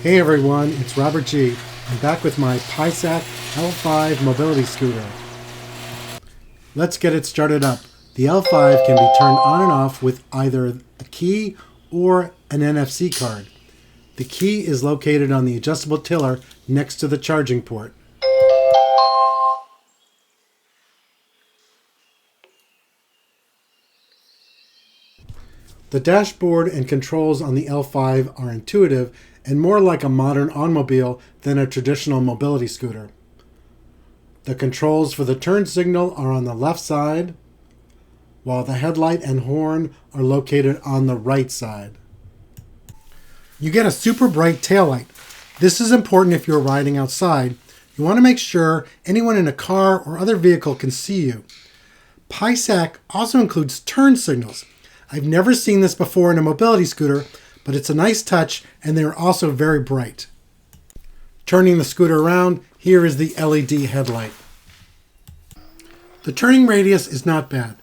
Hey everyone, it's Robert G. I'm back with my Paiseec L5 mobility scooter. Let's get it started up. The L5 can be turned on and off with either a key or an NFC card. The key is located on the adjustable tiller next to the charging port. The dashboard and controls on the L5 are intuitive and more like a modern automobile than a traditional mobility scooter. The controls for the turn signal are on the left side, while the headlight and horn are located on the right side. You get a super bright taillight. This is important if you're riding outside. You want to make sure anyone in a car or other vehicle can see you. Paiseec also includes turn signals. I've never seen this before in a mobility scooter, but it's a nice touch and they're also very bright. Turning the scooter around, here is the LED headlight. The turning radius is not bad.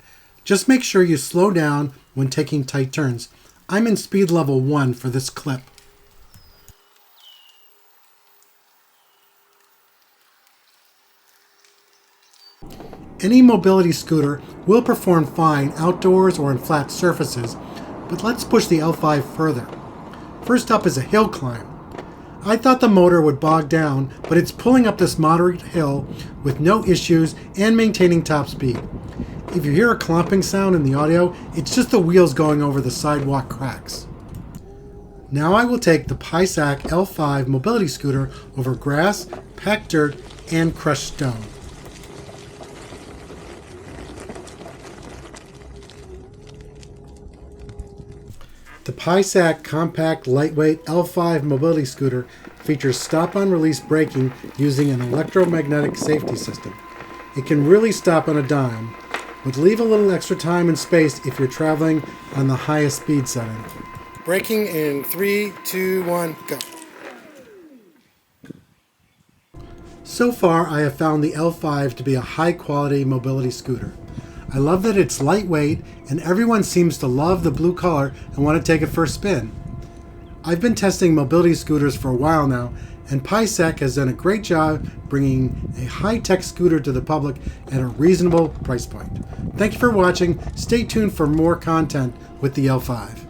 Just make sure you slow down when taking tight turns. I'm in speed level 1 for this clip. Any mobility scooter will perform fine outdoors or on flat surfaces, but let's push the L5 further. First up is a hill climb. I thought the motor would bog down, but it's pulling up this moderate hill with no issues and maintaining top speed. If you hear a clomping sound in the audio, it's just the wheels going over the sidewalk cracks. Now I will take the Paiseec L5 mobility scooter over grass, packed dirt, and crushed stone. The Paiseec compact lightweight L5 mobility scooter features stop-on-release braking using an electromagnetic safety system. It can really stop on a dime, but leave a little extra time and space if you're traveling on the highest speed setting. Braking in 3, 2, 1, go. So far, I have found the L5 to be a high-quality mobility scooter. I love that it's lightweight and everyone seems to love the blue color and want to take it for a spin. I've been testing mobility scooters for a while now, and Paiseec has done a great job bringing a high-tech scooter to the public at a reasonable price point. Thank you for watching. Stay tuned for more content with the L5.